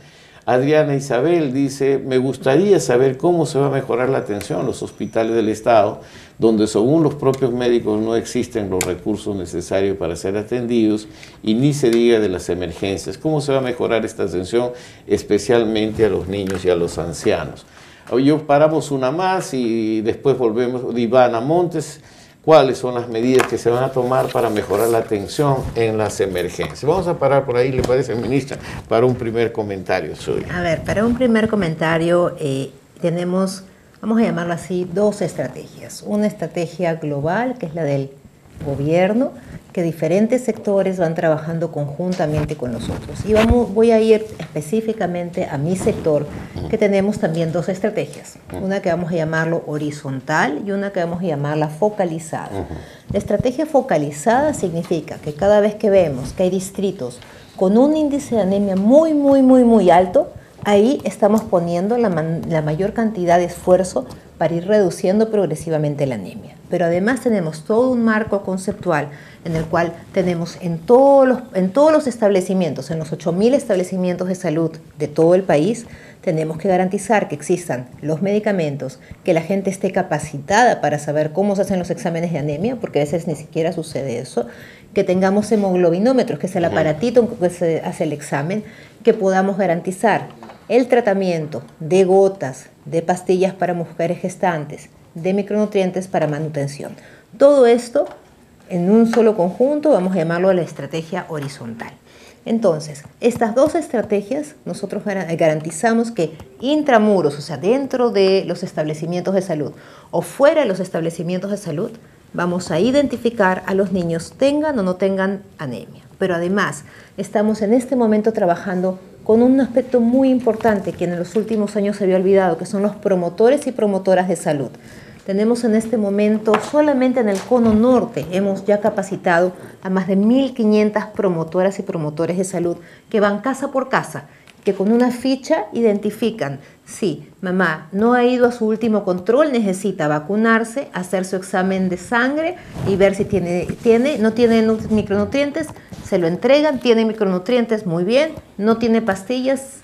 Adriana Isabel dice, me gustaría saber cómo se va a mejorar la atención en los hospitales del Estado, donde según los propios médicos no existen los recursos necesarios para ser atendidos y ni se diga de las emergencias. ¿Cómo se va a mejorar esta atención, especialmente a los niños y a los ancianos? Hoy paramos una más y después volvemos. Ivana Montes, ¿cuáles son las medidas que se van a tomar para mejorar la atención en las emergencias? Vamos a parar por ahí, ¿le parece, ministra? Para un primer comentario suyo. A ver, para un primer comentario tenemos, vamos a llamarlo así, dos estrategias. Una estrategia global, que es la del gobierno, que diferentes sectores van trabajando conjuntamente con nosotros. Y voy a ir específicamente a mi sector, que tenemos también dos estrategias. Una que vamos a llamarlo horizontal y una que vamos a llamarla focalizada. La estrategia focalizada significa que cada vez que vemos que hay distritos con un índice de anemia muy alto, ahí estamos poniendo la mayor cantidad de esfuerzo para ir reduciendo progresivamente la anemia. Pero además tenemos todo un marco conceptual en el cual tenemos en todos los establecimientos, en los 8.000 establecimientos de salud de todo el país, tenemos que garantizar que existan los medicamentos, que la gente esté capacitada para saber cómo se hacen los exámenes de anemia, porque a veces ni siquiera sucede eso, que tengamos hemoglobinómetros, que es el aparatito que se hace el examen, que podamos garantizar el tratamiento de gotas, de pastillas para mujeres gestantes, de micronutrientes para manutención. Todo esto en un solo conjunto, vamos a llamarlo la estrategia horizontal. Entonces, estas dos estrategias, nosotros garantizamos que intramuros, o sea, dentro de los establecimientos de salud o fuera de los establecimientos de salud, vamos a identificar a los niños tengan o no tengan anemia. Pero además, estamos en este momento trabajando con un aspecto muy importante que en los últimos años se había olvidado, que son los promotores y promotoras de salud. Tenemos en este momento, solamente en el cono norte, hemos ya capacitado a más de 1.500 promotoras y promotores de salud que van casa por casa, que con una ficha identifican, sí, mamá no ha ido a su último control, necesita vacunarse, hacer su examen de sangre y ver si no tiene micronutrientes, se lo entregan, tiene micronutrientes, muy bien, no tiene pastillas,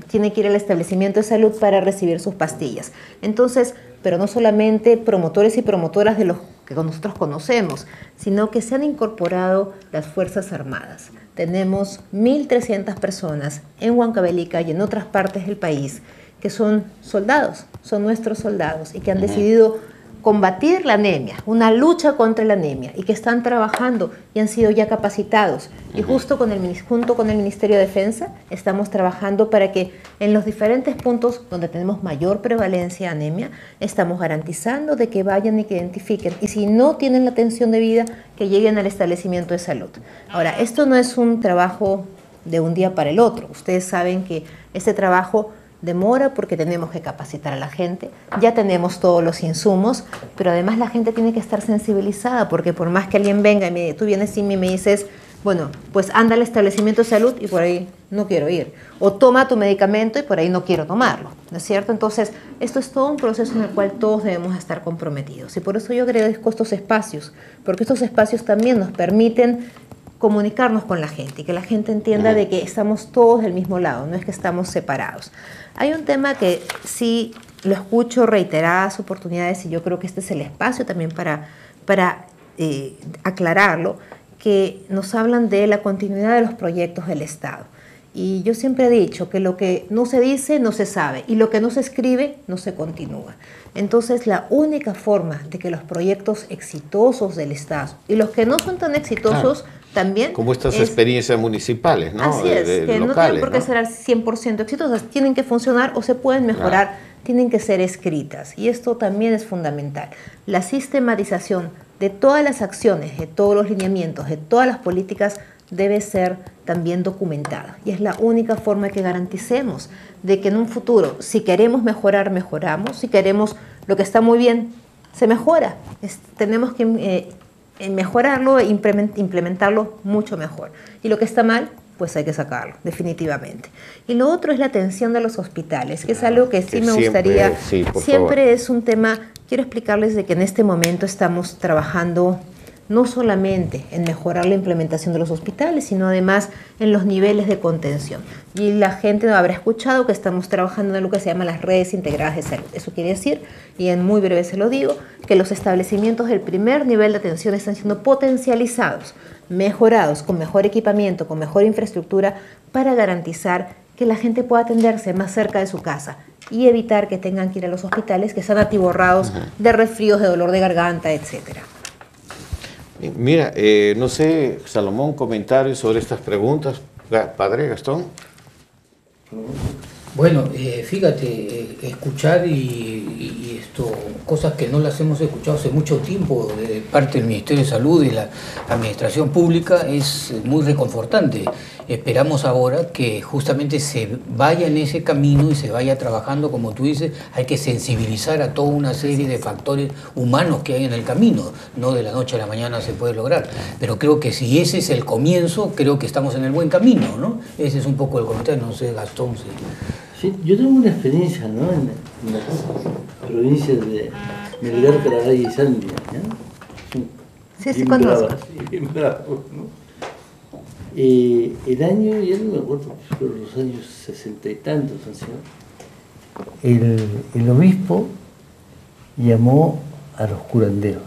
tiene que ir al establecimiento de salud para recibir sus pastillas. Entonces, pero no solamente promotores y promotoras de los que nosotros conocemos, sino que se han incorporado las Fuerzas Armadas. Tenemos 1.300 personas en Huancavelica y en otras partes del país que son soldados, son nuestros soldados y que han decidido combatir la anemia, una lucha contra la anemia y que están trabajando y han sido ya capacitados. Y junto con el Ministerio de Defensa estamos trabajando para que en los diferentes puntos donde tenemos mayor prevalencia de anemia, estamos garantizando de que vayan y que identifiquen. Y si no tienen la atención debida, que lleguen al establecimiento de salud. Ahora, esto no es un trabajo de un día para el otro. Ustedes saben que este trabajo demora porque tenemos que capacitar a la gente, ya tenemos todos los insumos, pero además la gente tiene que estar sensibilizada, porque por más que alguien venga y tú vienes y me dices, bueno, pues anda al establecimiento de salud y por ahí no quiero ir, o toma tu medicamento y por ahí no quiero tomarlo, ¿no es cierto? Entonces, esto es todo un proceso en el cual todos debemos estar comprometidos y por eso yo agradezco estos espacios, porque estos espacios también nos permiten comunicarnos con la gente y que la gente entienda de que estamos todos del mismo lado, no es que estamos separados. Hay un tema que sí lo escucho reiteradas oportunidades y yo creo que este es el espacio también para aclararlo, que nos hablan de la continuidad de los proyectos del Estado. Y yo siempre he dicho que lo que no se dice no se sabe y lo que no se escribe no se continúa. Entonces la única forma de que los proyectos exitosos del Estado y los que no son tan exitosos también... Como estas experiencias municipales, ¿no? Así es, que locales, no tienen por qué ser al 100% exitosas, tienen que funcionar o se pueden mejorar, tienen que ser escritas. Y esto también es fundamental. La sistematización de todas las acciones, de todos los lineamientos, de todas las políticas debe ser también documentada. Y es la única forma que garanticemos de que en un futuro, si queremos mejorar, mejoramos. Si queremos lo que está muy bien, se mejora. Tenemos que mejorarlo e implementarlo mucho mejor. Y lo que está mal, pues hay que sacarlo, definitivamente. Y lo otro es la atención de los hospitales, que es algo que sí me gustaría, siempre es un tema quiero explicarles de que en este momento estamos trabajando no solamente en mejorar la implementación de los hospitales, sino además en los niveles de contención. Y la gente habrá escuchado que estamos trabajando en lo que se llama las redes integradas de salud. Eso quiere decir, y en muy breve se lo digo, que los establecimientos del primer nivel de atención están siendo potencializados, mejorados, con mejor equipamiento, con mejor infraestructura, para garantizar que la gente pueda atenderse más cerca de su casa y evitar que tengan que ir a los hospitales que están atiborrados de resfríos, de dolor de garganta, etcétera. Mira, no sé, Salomón, comentarios sobre estas preguntas. Padre Gastón. Bueno, fíjate, escuchar y esto, cosas que no las hemos escuchado hace mucho tiempo de parte del Ministerio de Salud y la Administración Pública es muy reconfortante. Esperamos ahora que justamente se vaya en ese camino y se vaya trabajando, como tú dices, hay que sensibilizar a toda una serie de factores humanos que hay en el camino. No de la noche a la mañana se puede lograr, pero creo que si ese es el comienzo, creo que estamos en el buen camino, ¿no? Ese es un poco el comentario, no sé, Gastón. Sí, yo tengo una experiencia, ¿no?, en las provincias de Melgar, Caragay y Sandia, ¿no? Sí, conozco. Bien bravos, ¿no? El año, ya no me acuerdo, pero los años 60 y tantos, el obispo llamó a los curanderos.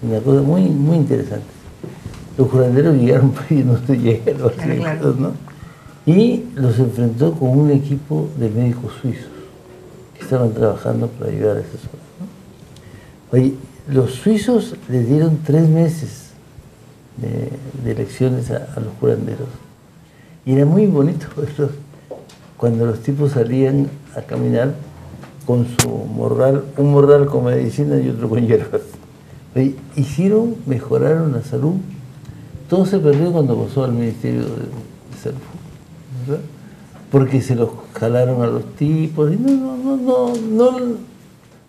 Una cosa muy, muy interesante. Los curanderos llegaron pidiendo que llegaran los médicos, ¿no? Y los enfrentó con un equipo de médicos suizos que estaban trabajando para ayudar a esas zonas, ¿no? Oye, los suizos le dieron 3 meses de lecciones a los curanderos. Y era muy bonito verlos cuando los tipos salían a caminar con su morral, un morral con medicina y otro con hierbas. Oye, mejoraron la salud. Todo se perdió cuando pasó al Ministerio de Salud, ¿verdad? Porque se los jalaron a los tipos y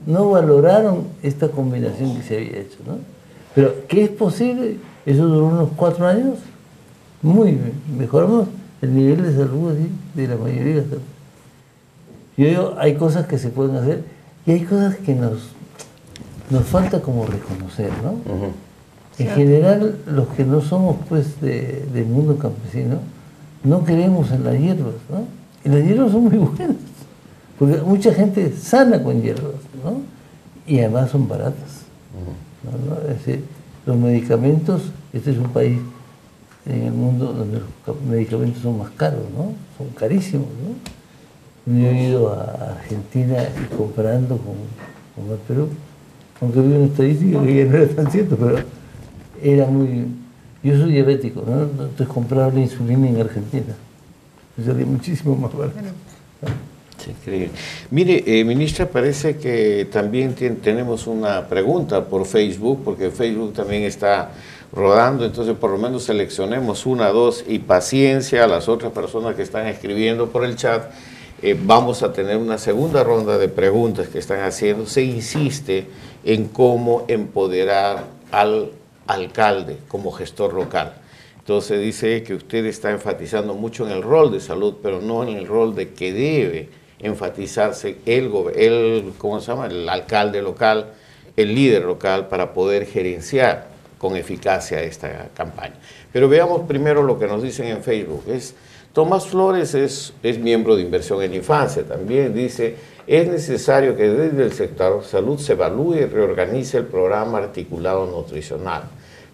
no valoraron esta combinación que se había hecho, ¿no? Pero ¿qué es posible? Eso duró unos 4 años, muy bien. Mejoramos el nivel de salud de la mayoría de las personas. Yo digo, hay cosas que se pueden hacer y hay cosas que nos falta como reconocer, ¿no? En general, los que no somos pues del mundo campesino, no creemos en las hierbas, ¿no? Y las hierbas son muy buenas, porque mucha gente sana con hierbas, ¿no? Y además son baratas, ¿no? Es decir, los medicamentos, este es un país en el mundo donde los medicamentos son más caros, ¿no? Son carísimos, ¿no? Yo he ido a Argentina y comparando con el Perú, aunque vi una estadística que ya no era tan cierto, pero era muy... Yo soy diabético, ¿no? Entonces compraba la insulina en Argentina. Me salía muchísimo más barato. Sí, increíble. Mire, ministra, parece que también tenemos una pregunta por Facebook, porque Facebook también está rodando, entonces por lo menos seleccionemos 1, 2 y paciencia a las otras personas que están escribiendo por el chat. Vamos a tener una segunda ronda de preguntas que están haciendo. Se insiste en cómo empoderar al alcalde como gestor local. Entonces dice que usted está enfatizando mucho en el rol de salud, pero no en el rol de que debe enfatizarse ¿cómo se llama?, el alcalde local, el líder local, para poder gerenciar con eficacia esta campaña. Pero veamos primero lo que nos dicen en Facebook. Tomás Flores es miembro de Inversión en Infancia, también dice: es necesario que desde el sector salud se evalúe y reorganice el programa articulado nutricional.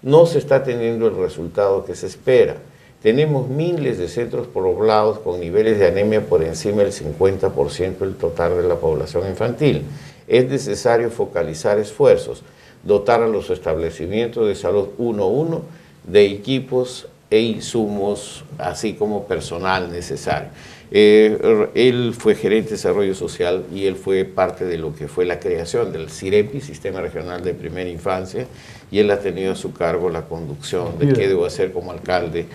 No se está teniendo el resultado que se espera. Tenemos miles de centros poblados con niveles de anemia por encima del 50% del total de la población infantil. Es necesario focalizar esfuerzos, dotar a los establecimientos de salud 1-1 de equipos e insumos, así como personal necesario. Él fue gerente de desarrollo social y él fue parte de lo que fue la creación del CIREPI, Sistema Regional de Primera Infancia, y él ha tenido a su cargo la conducción de qué debo hacer como alcalde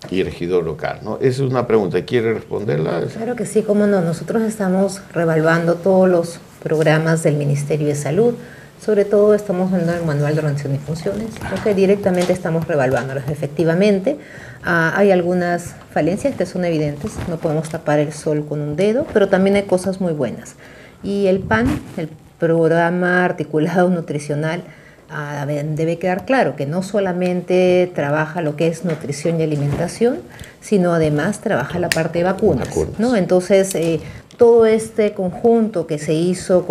y regidor local, ¿no? Esa es una pregunta. ¿Quiere responderla? Claro que sí, cómo no. Nosotros estamos revaluando todos los programas del Ministerio de Salud. Sobre todo estamos viendo el manual de organización y funciones, porque directamente estamos revaluándolos. Efectivamente, hay algunas falencias que son evidentes, no podemos tapar el sol con un dedo, pero también hay cosas muy buenas. Y el PAN, el programa articulado nutricional, debe quedar claro que no solamente trabaja lo que es nutrición y alimentación, sino además trabaja la parte de vacunas. ¿No? Entonces, todo este conjunto que se hizo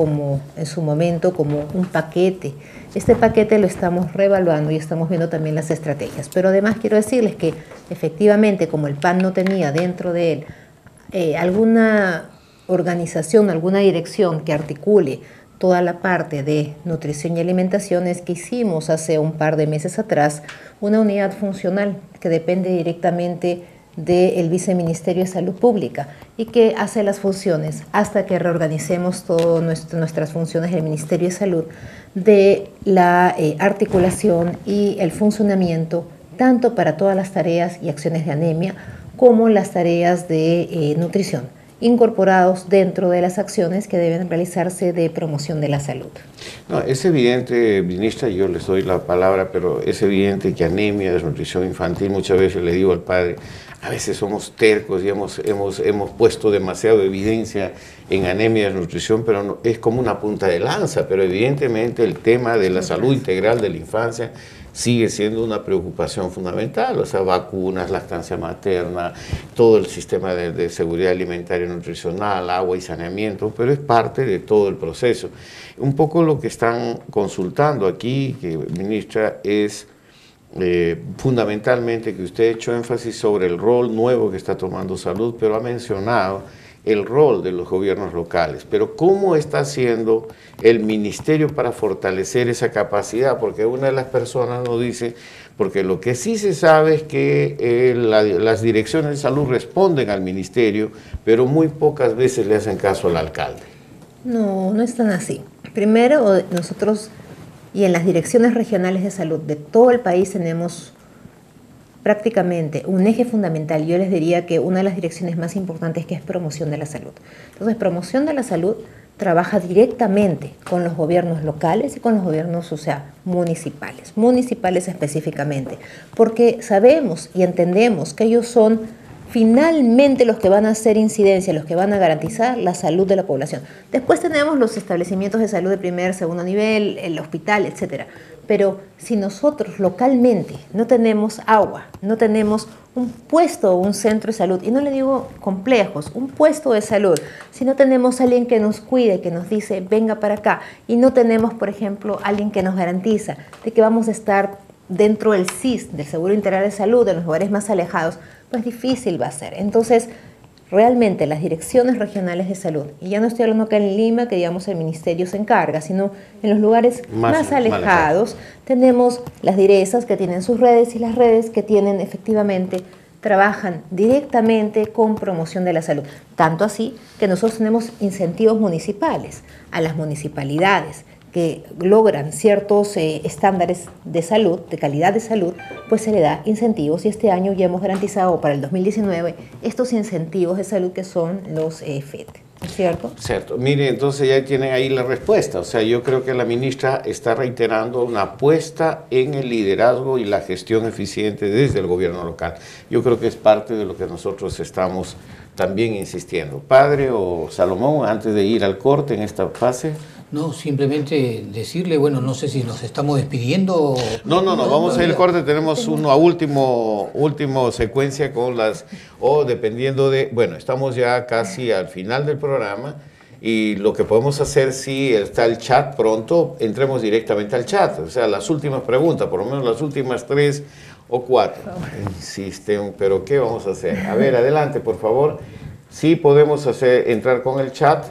en su momento como un paquete, este paquete lo estamos reevaluando y estamos viendo también las estrategias. Pero además quiero decirles que efectivamente, como el PAN no tenía dentro de él alguna organización, alguna dirección que articule toda la parte de nutrición y alimentación, es que hicimos hace un par de meses atrás una unidad funcional que depende directamente del Viceministerio de Salud Pública y que hace las funciones hasta que reorganicemos todas nuestras funciones del Ministerio de Salud, de la articulación y el funcionamiento tanto para todas las tareas y acciones de anemia como las tareas de nutrición, incorporados dentro de las acciones que deben realizarse de promoción de la salud. No, es evidente, ministra, yo les doy la palabra, pero es evidente que anemia, desnutrición infantil, muchas veces le digo al padre, a veces somos tercos y hemos puesto demasiado evidencia en anemia y desnutrición, pero no, es como una punta de lanza, pero evidentemente el tema de la salud integral de la infancia sigue siendo una preocupación fundamental, o sea, vacunas, lactancia materna, todo el sistema de seguridad alimentaria y nutricional, agua y saneamiento, pero es parte de todo el proceso. Un poco lo que están consultando aquí, que, ministra, es fundamentalmente que usted ha hecho énfasis sobre el rol nuevo que está tomando salud, pero ha mencionado el rol de los gobiernos locales. Pero ¿cómo está haciendo el ministerio para fortalecer esa capacidad? Porque una de las personas nos dice, porque lo que sí se sabe es que las direcciones de salud responden al ministerio, pero muy pocas veces le hacen caso al alcalde. No, no es tan así. Primero, nosotros y en las direcciones regionales de salud de todo el país tenemos prácticamente un eje fundamental. Yo les diría que una de las direcciones más importantes, que es promoción de la salud. Entonces, promoción de la salud trabaja directamente con los gobiernos locales y con los gobiernos, o sea, municipales específicamente, porque sabemos y entendemos que ellos son finalmente los que van a hacer incidencia, los que van a garantizar la salud de la población. Después tenemos los establecimientos de salud de primer, segundo nivel, el hospital, etcétera. Pero si nosotros localmente no tenemos agua, no tenemos un puesto o un centro de salud, y no le digo complejos, un puesto de salud, si no tenemos alguien que nos cuide, que nos dice venga para acá, y no tenemos, por ejemplo, alguien que nos garantiza de que vamos a estar dentro del SIS, del Seguro Integral de Salud, en los lugares más alejados, pues difícil va a ser. Entonces, realmente las direcciones regionales de salud, y ya no estoy hablando acá en Lima, que digamos el ministerio se encarga, sino en los lugares más alejados, tenemos las DIRESAs que tienen sus redes y las redes que tienen efectivamente, trabajan directamente con promoción de la salud. Tanto así que nosotros tenemos incentivos municipales a las municipalidades que logran ciertos estándares de salud, de calidad de salud, pues se le da incentivos, y este año ya hemos garantizado para el 2019 estos incentivos de salud que son los FED, ¿cierto? Cierto. Mire, entonces ya tienen ahí la respuesta. O sea, yo creo que la ministra está reiterando una apuesta en el liderazgo y la gestión eficiente desde el gobierno local. Yo creo que es parte de lo que nosotros estamos también insistiendo. Padre o Salomón, antes de ir al corte en esta fase. No, simplemente decirle, bueno, no sé si nos estamos despidiendo. No, vamos a ir al corte, tenemos una último secuencia con las, o dependiendo de, bueno, estamos ya casi al final del programa, y lo que podemos hacer, si está el chat pronto, entremos directamente al chat, o sea, las últimas preguntas, por lo menos las últimas 3 o 4. Insisten, pero ¿qué vamos a hacer? A ver, adelante, por favor. Sí podemos entrar con el chat.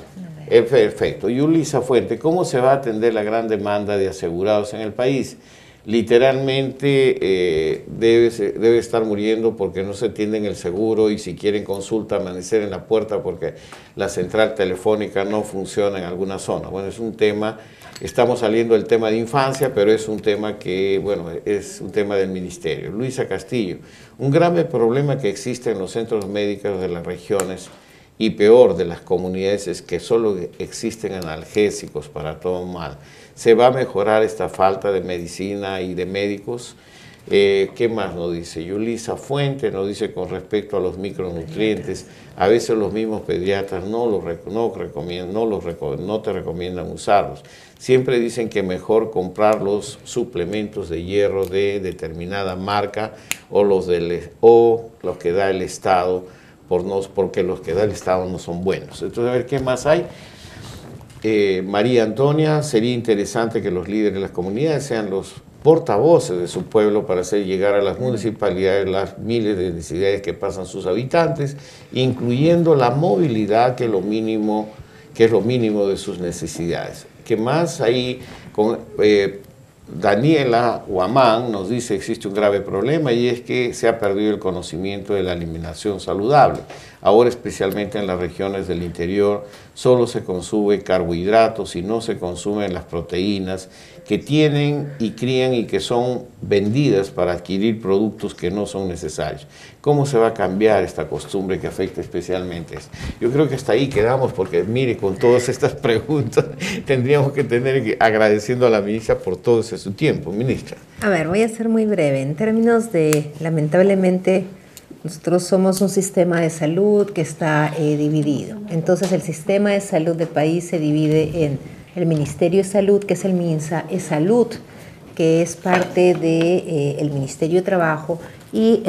Perfecto. Yulisa Fuente, ¿cómo se va a atender la gran demanda de asegurados en el país? Literalmente debe estar muriendo porque no se atienden el seguro, y si quieren consulta, amanecer en la puerta porque la central telefónica no funciona en alguna zona. Bueno, es un tema, estamos saliendo del tema de infancia, pero es un tema que, bueno, es un tema del ministerio. Luisa Castillo, un grave problema que existe en los centros médicos de las regiones y peor de las comunidades es que solo existen analgésicos para todo mal. ¿Se va a mejorar esta falta de medicina y de médicos? ¿Qué más nos dice? Yulisa Fuente nos dice con respecto a los micronutrientes, a veces los mismos pediatras no te recomiendan usarlos. Siempre dicen que mejor comprar los suplementos de hierro de determinada marca o los que da el Estado, porque los que da el Estado no son buenos. Entonces, a ver, ¿qué más hay? María Antonia, sería interesante que los líderes de las comunidades sean los portavoces de su pueblo para hacer llegar a las municipalidades las miles de necesidades que pasan sus habitantes, incluyendo la movilidad, que es lo mínimo de sus necesidades. ¿Qué más? Ahí Daniela Huamán nos dice que existe un grave problema y es que se ha perdido el conocimiento de la alimentación saludable. Ahora, especialmente en las regiones del interior, solo se consume carbohidratos y no se consumen las proteínas que tienen y crían y que son vendidas para adquirir productos que no son necesarios. ¿Cómo se va a cambiar esta costumbre que afecta especialmente esto? Yo creo que hasta ahí quedamos porque, mire, con todas estas preguntas tendríamos que agradeciendo a la ministra por todo su tiempo. Ministra. A ver, voy a ser muy breve. En términos de, lamentablemente, nosotros somos un sistema de salud que está dividido. Entonces, el sistema de salud del país se divide en el Ministerio de Salud, que es el MINSA, Salud, que es parte del Ministerio de Trabajo, y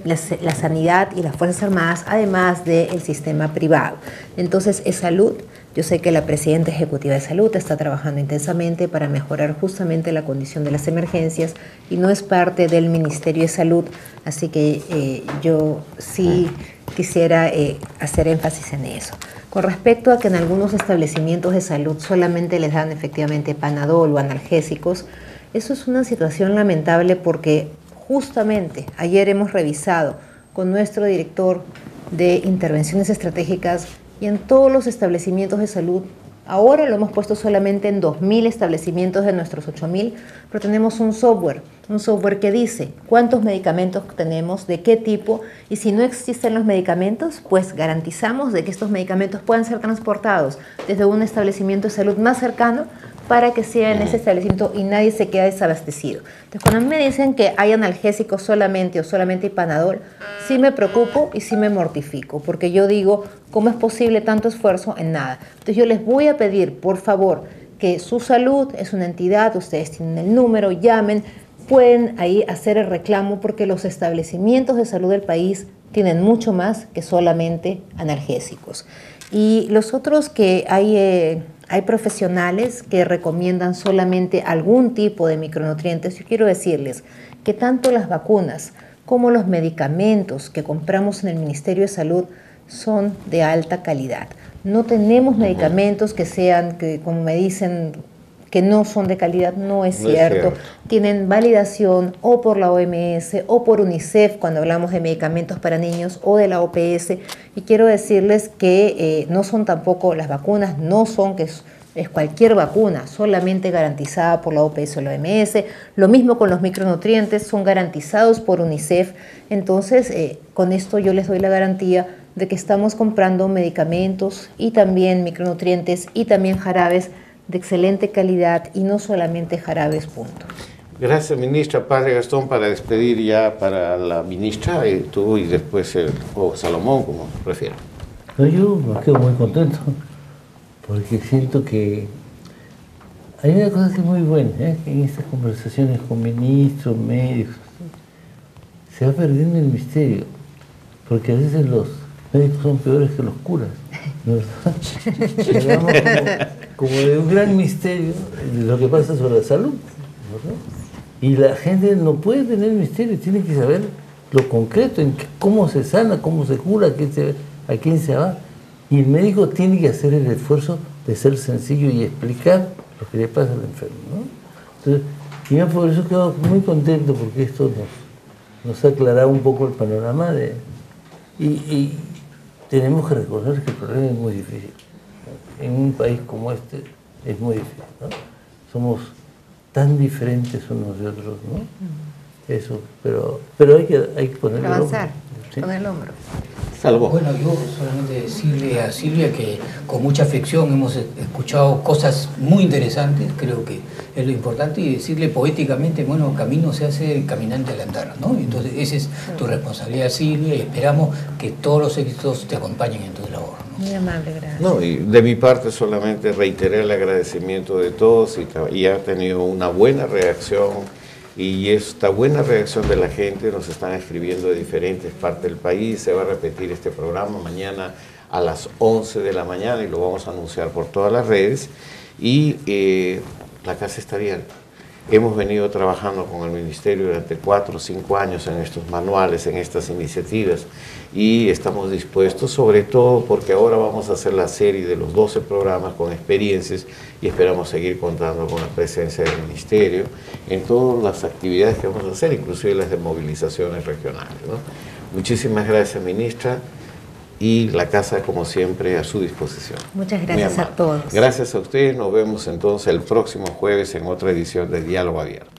la Sanidad y las Fuerzas Armadas, además del sistema privado. Entonces, Salud. Yo sé que la Presidenta Ejecutiva de Salud está trabajando intensamente para mejorar justamente la condición de las emergencias y no es parte del Ministerio de Salud, así que yo sí quisiera hacer énfasis en eso. Con respecto a que en algunos establecimientos de salud solamente les dan efectivamente Panadol o analgésicos, eso es una situación lamentable porque justamente ayer hemos revisado con nuestro director de intervenciones estratégicas y en todos los establecimientos de salud. Ahora lo hemos puesto solamente en 2.000 establecimientos de nuestros 8.000, pero tenemos un software que dice cuántos medicamentos tenemos, de qué tipo, y si no existen los medicamentos, pues garantizamos de que estos medicamentos puedan ser transportados desde un establecimiento de salud más cercano para que sea en ese establecimiento y nadie se quede desabastecido. Entonces, cuando a mí me dicen que hay analgésicos solamente o solamente hay Panadol, sí me preocupo y sí me mortifico, porque yo digo, ¿cómo es posible tanto esfuerzo en nada? Entonces yo les voy a pedir, por favor, que su salud es una entidad, ustedes tienen el número, llamen, pueden ahí hacer el reclamo, porque los establecimientos de salud del país tienen mucho más que solamente analgésicos. Y los otros que hay profesionales que recomiendan solamente algún tipo de micronutrientes. Yo quiero decirles que tanto las vacunas como los medicamentos que compramos en el Ministerio de Salud son de alta calidad. No tenemos medicamentos que sean, como me dicen, que no son de calidad. No es cierto. Tienen validación o por la OMS o por UNICEF cuando hablamos de medicamentos para niños, o de la OPS. Y quiero decirles que no son tampoco las vacunas, no son que es cualquier vacuna, solamente garantizada por la OPS o la OMS. Lo mismo con los micronutrientes, son garantizados por UNICEF. Entonces, con esto yo les doy la garantía de que estamos comprando medicamentos y también micronutrientes y también jarabes de excelente calidad y no solamente jarabes, punto. Gracias, ministra. Padre Gastón, para despedir ya para la ministra, tú y después o Salomón, como prefieran. No, yo me quedo muy contento porque siento que hay una cosa que es muy buena, en estas conversaciones con ministros, médicos, se va perdiendo el misterio, porque a veces los médicos son peores que los curas, ¿verdad? Hablamos como de un gran misterio de lo que pasa sobre la salud, ¿verdad? Y la gente no puede tener misterio, tiene que saber lo concreto, en cómo se sana, cómo se cura, a quién se va. Y el médico tiene que hacer el esfuerzo de ser sencillo y explicar lo que le pasa al enfermo, ¿no? Entonces, y yo por eso quedo muy contento, porque esto nos ha aclarado un poco el panorama y tenemos que reconocer que el problema es muy difícil. En un país como este es muy difícil, ¿no? Somos tan diferentes unos de otros, ¿no? Eso, pero hay que ponerle el hombro. Avanzar, ¿Sí? con el hombro. Salvo. Bueno, yo solamente decirle a Silvia que con mucha afección hemos escuchado cosas muy interesantes, creo que es lo importante, y decirle poéticamente, bueno, camino se hace caminante al andar, ¿no? Entonces esa es tu responsabilidad, Silvia, y esperamos que todos los éxitos te acompañen en tu labor, ¿no? Muy amable, gracias. No, y de mi parte solamente reiterar el agradecimiento de todos y ha tenido una buena reacción. Y esta buena reacción de la gente, nos están escribiendo de diferentes partes del país. Se va a repetir este programa mañana a las 11 de la mañana y lo vamos a anunciar por todas las redes. Y la casa está abierta. Hemos venido trabajando con el Ministerio durante 4 o 5 años en estos manuales, en estas iniciativas, y estamos dispuestos, sobre todo porque ahora vamos a hacer la serie de los 12 programas con experiencias y esperamos seguir contando con la presencia del Ministerio en todas las actividades que vamos a hacer, inclusive las de movilizaciones regionales, ¿no? Muchísimas gracias, ministra, y la casa, como siempre, a su disposición. Muchas gracias a todos. Gracias a ustedes, nos vemos entonces el próximo jueves en otra edición de Diálogo Abierto.